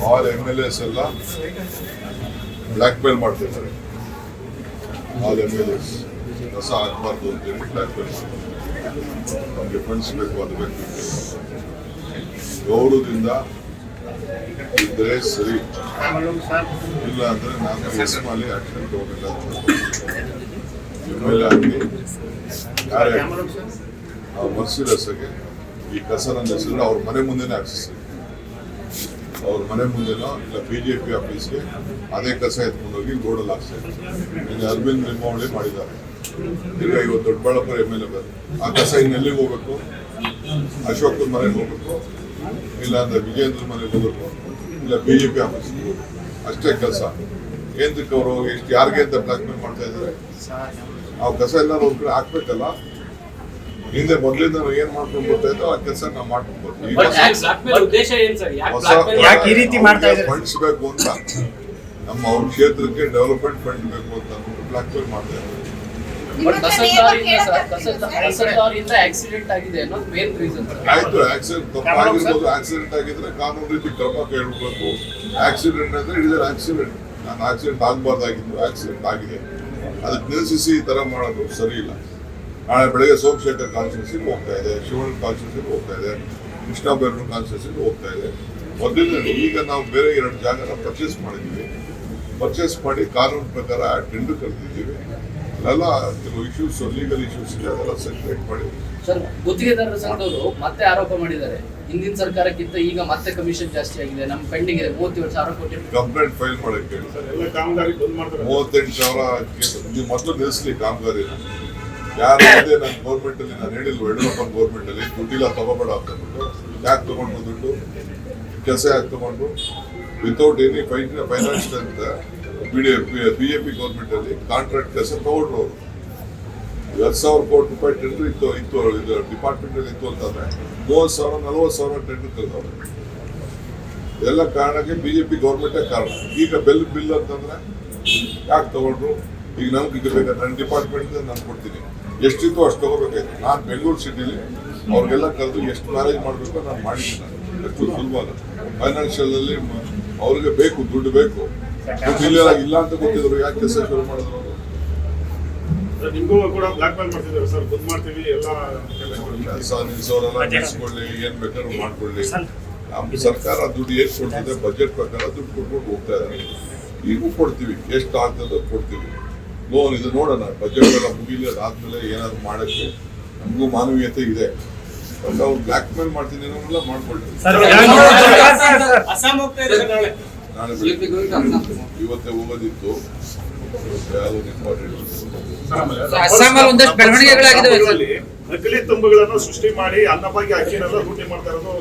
All MLAs ಎಲ್ಲ black mail ಮಾಡ್ತಿದ್ದಾರೆ. All MLAs ಕಸ ಹಾಕಬಾರ್ದು ಅಂತೇಳಿ ಬ್ಲಾಕ್ ಮೇಲ್ ಮಾಡ್ತಾರೆ. ನಮಗೆ ಫಂಡ್ಸ್ ಬೇಕು, ಅದು ಬೇಕು. ಗೌರವದಿಂದ ಇದ್ರೆ ಸರಿ, ಇಲ್ಲ ಅಂದ್ರೆ ನಾನು ಎಸ್ಮಾಲಿ ಆಕ್ಷನ್ ತಗೋಬೇಕಾಗ್ತದೆ. MLA ಆಗಿ ಯಾರೇ ಮರ್ಸಿರಸ್ಗೆ ಈ ಕಸನ ಹೆಸರು ಅವ್ರ ಮನೆ ಮುಂದೆನೇ ಹಾಕ್ಸಿಸ್ರಿ. ಅವ್ರ ಮನೆ ಮುಂದೆನೋ ಇಲ್ಲ BJP ಆಫೀಸ್ಗೆ ಅದೇ ಕಸ ಎತ್ಕೊಂಡೋಗಿ ಗೋಡಲ್ಲಿ ಹಾಕ್ಸ್ತಾರೆ. ಈಗ ಅರವಿಂದ್ ಲಿಂಬಾವಳಿ ಮಾಡಿದ್ದಾರೆ. ಈಗ ಇವತ್ತು ದೊಡ್ಡಬಳ್ಳಾಪುರ MLA ಬಂದು ಆ ಕಸ ಇನ್ನೆಲ್ಲಿಗೆ ಹೋಗ್ಬೇಕು? ಅಶೋಕ್ ಮನೆಗೆ ಹೋಗ್ಬೇಕು, ಇಲ್ಲ ಅಂದ್ರೆ ವಿಜೇಂದ್ರ ಮನೆಗೆ ಹೋಗ್ಬೇಕು, ಇಲ್ಲ BJP ಆಫೀಸ್ಗೆ ಹೋಗ್ಬೇಕು. ಅಷ್ಟೇ ಕೆಲಸ. ಏಂತಕ್ಕೆ ಅವರು ಹೋಗಿ ಇಷ್ಟು ಯಾರಿಗೆ ಅಂತ ಬ್ಲಾಕ್ ಮೇಲ್ ಮಾಡ್ತಾ ಇದ್ದಾರೆ? ಆ ಕಸ ಎಲ್ಲ ಅವ್ರ ಕಡೆ ಹಾಕ್ಬೇಕಲ್ಲ. ಹಿಂದೆ ಮೊದಲಿಂದ ನಾವು ಏನ್ ಮಾಡ್ಕೊಂಡು ಬರ್ತಾ ಇದ್ದೋ ಆ ಕೆಲಸ ನಾವು ಮಾಡ್ಕೊಂಡು ಫಂಡ್ಸ್ ಬೇಕು ಅಂತ, ನಮ್ಮ ಅವ್ರ ಕ್ಷೇತ್ರಕ್ಕೆ ಡೆವಲಪ್ಮೆಂಟ್ ಫಂಡ್ ಬೇಕು ಅಂತ ಬ್ಲಾಕ್ ಮೇಲ್ ಮಾಡ್ತಾ ಇದ್ದಾರೆ. ಆಯ್ತು, ಆಕ್ಸಿಡೆಂಟ್ ತಪ್ಪಾಗಿರ್ಬೋದು. ಆಕ್ಸಿಡೆಂಟ್ ಆಗಿದ್ರೆ ಕಾನೂನು ರೀತಿ ಕ್ರಮ ಕೇಳಬೇಕು. ಆಕ್ಸಿಡೆಂಟ್ ಅಂದ್ರೆ ಇಡಿದ್ರೆ ಆಕ್ಸಿಡೆಂಟ್, ನಾನು ಆಕ್ಸಿಡೆಂಟ್ ಆಗಬಾರ್ದಾಗಿತ್ತು, ಆಕ್ಸಿಡೆಂಟ್ ಆಗಿದೆ, ಅದಕ್ಕೆ ನಿಲ್ಲಿಸಿ ಈ ತರ ಮಾಡೋದು ಸರಿ ಇಲ್ಲ. ನಾಳೆ ಬೆಳಗ್ಗೆ ಸೋಮಶೇಖರ್ ಕಾನ್ಸ್ಟಿಟ್ಯೂನ್ಸಿಗೆ ಹೋಗ್ತಾ ಇದೆ, ಶಿವಣ್ಣ ಕಾನ್ಸ್ಟಿಟ್ಯೂನ್ಸಿಗೆ ಹೋಗ್ತಾ ಇದೆ, ಕೃಷ್ಣ ಬೇರೂರು ಕಾನ್ಸ್ಟಿಟ್ಯೂನ್ಸಿಗೆ ಹೋಗ್ತಾ ಇದೆ. ಮೊದಲಿನ ಈಗ ನಾವು ಬೇರೆ 2 ಜಾಗನ ಪರ್ಚೇಸ್ ಮಾಡಿದ್ದೀವಿ. ಪರ್ಚೇಸ್ ಮಾಡಿ ಕಾನೂನು ಪ್ರಕಾರ ಟೆಂಡರ್ ಕರೆದಿದ್ದೀವಿ. ಅಲ್ಲೆಲ್ಲ ಕೆಲವು ಇಶ್ಯೂಸ್, ಲೀಗಲ್ ಇಶ್ಯೂಸ್ ಇದೆ, ಅದೆಲ್ಲ ಸೆಪರೇಟ್ ಮಾಡಿ. ಸರ್, ಗುತ್ತಿಗೆದಾರರ ಸಂಘದವರು ಮತ್ತೆ ಆರೋಪ ಮಾಡಿದ್ದಾರೆ, ಹಿಂದಿನ ಸರ್ಕಾರಕ್ಕಿಂತ ಈಗ ಮತ್ತೆ ಕಮಿಷನ್ ಜಾಸ್ತಿ ಆಗಿದೆ, ನಮ್ಮ ಪೆಂಡಿಂಗ್ ಇದೆ 37,000 ಕೋಟಿ. ಕಂಪ್ಲೇಂಟ್ ಫೈಲ್ ಮಾಡಕ್ಕೆ ಹೇಳ್ತಾರೆ. 38,000 ಮೊದಲು ನಿಲ್ಲಿಸ್ಲಿ ಕಾಮಗಾರಿನ. ಯಾರೇ ನನ್ನ ಗೌರ್ಮೆಂಟ್ ಅಲ್ಲಿ ನಾನು ಹೇಳಿಲ್ವ, ಯಡಿಯೂರಪ್ಪನ ಗೌರ್ಮೆಂಟ್ ಅಲ್ಲಿ ದುಡ್ಡಿಲ್ಲ ತಗೋಬೇಡ ಅಂತ ಅಂದ್ಬಿಟ್ಟು ಯಾಕೆ ತಗೊಂಡು ದುಡ್ಡು ಕೆಲಸ ಯಾಕೆ ತಗೊಂಡು ವಿತೌಟ್ ಎನಿ ಫೈನಾನ್ಷಿಯಲ್ ಅಂತ BJP ಗೌರ್ಮೆಂಟ್ ಅಲ್ಲಿ ಕಾಂಟ್ರಾಕ್ಟ್ ಕೆಲಸ ತಗೊಂಡ್ರು. ಅವರು 2,000 ಕೋಟಿ ರೂಪಾಯಿ ಟೆಂಡರ್ ಇತ್ತು ಇದು ಡಿಪಾರ್ಟ್ಮೆಂಟ್ ಅಲ್ಲಿ ಇತ್ತು ಅಂತಂದ್ರೆ 30,000 40,000 ಟೆಂಡರ್ ಕರೆದವ್ರೆ. ಎಲ್ಲ ಕಾರಣಕ್ಕೆ BJP ಗೌರ್ಮೆಂಟೇ ಕಾರಣ. ಈಗ ಬಿಲ್ ಅಂತಂದ್ರೆ ಯಾಕೆ ತಗೊಂಡ್ರು? ಈಗ ನಮ್ಗೆ ಬೇಕಾದ್ರೆ ನನ್ನ ಡಿಪಾರ್ಟ್ಮೆಂಟ್ ನಾನು ಕೊಡ್ತೀನಿ, ಎಷ್ಟಿತ್ತು ಅಷ್ಟು ತಗೋಬೇಕಾಯ್ತು. ನಾನು ಬೆಂಗಳೂರು ಸಿಟಿಲಿ ಅವ್ರಿಗೆಲ್ಲ ಕರೆದು ಎಷ್ಟು ಮ್ಯಾನೇಜ್ ಮಾಡಬೇಕು ನಾನು ಮಾಡಿದ್ದೀನಿ. ಎಷ್ಟು ಸುಲಭ ಅಲ್ಲ. ಫೈನಾನ್ಷಿಯಲ್ ಅಲ್ಲಿ ಅವ್ರಿಗೆ ಬೇಕು, ದುಡ್ಡು ಬೇಕು. ಇಲ್ಲ ಅಂತ ಗೊತ್ತಿದ್ರು ಯಾಕೆ ಕೆಲಸ ಶುರು ಮಾಡಿದ್ರು ಅವರು? ನಿಮಗೂ ಕೂಡ ಬ್ಲಾಕ್ ಮೇಲ್ ಮಾಡ್ತಿದ್ದಾರೆ ಸರ್, ಗೊತ್ತು ಮಾಡ್ತೀವಿ ಎಲ್ಲ ಕೆಲಸ ನಿಲ್ಸೋರೆಲ್ಲ ನಿಲ್ಸ್ಕೊಳ್ಳಿ, ಏನ್ ಬೇಕಾದ್ರೂ ಮಾಡ್ಕೊಳ್ಳಿ. ನಮ್ಮ ಸರ್ಕಾರ ದುಡ್ಡು ಏನ್ ಕೊಡ್ತಿದೆ ಬಜೆಟ್ ಪ್ರಕಾರ ದುಡ್ಡು ಕೊಟ್ಕೊಂಡು ಹೋಗ್ತಾ ಇದ್ದಾರೆ. ಈಗೂ ಕೊಡ್ತೀವಿ, ಎಷ್ಟು ಆಗ್ತದೋ ಕೊಡ್ತೀವಿ. ಲೋನ್ ಇದು ನೋಡೋಣ, ಬಜೆಟ್ ಎಲ್ಲ ಮುಗಿಲಿ, ಅದಾದ್ಮೇಲೆ ಏನಾದ್ರು ಮಾಡಕ್ಕೆ ನಮಗೂ ಮಾನವೀಯತೆ ಇದೆ. ಅವ್ರು ಬ್ಲಾಕ್ ಮೇಲ್ ಮಾಡ್ತೀನಿ ಅನ್ನೋಲ್ಲ ಮಾಡ್ಕೊಳ್ತೀವಿ. ನಾಳೆ ಇವತ್ತೇ ಹೋಗೋದಿತ್ತು, ಯಾವ್ದು ನಕಲಿ ತುಂಬುಗಳನ್ನು ಸೃಷ್ಟಿ ಮಾಡಿ ಅನ್ನಭಾಗ್ಯ ಅಕ್ಕಿನೆಲ್ಲ ಲೂಟಿ ಮಾಡ್ತಾ ಇರೋದು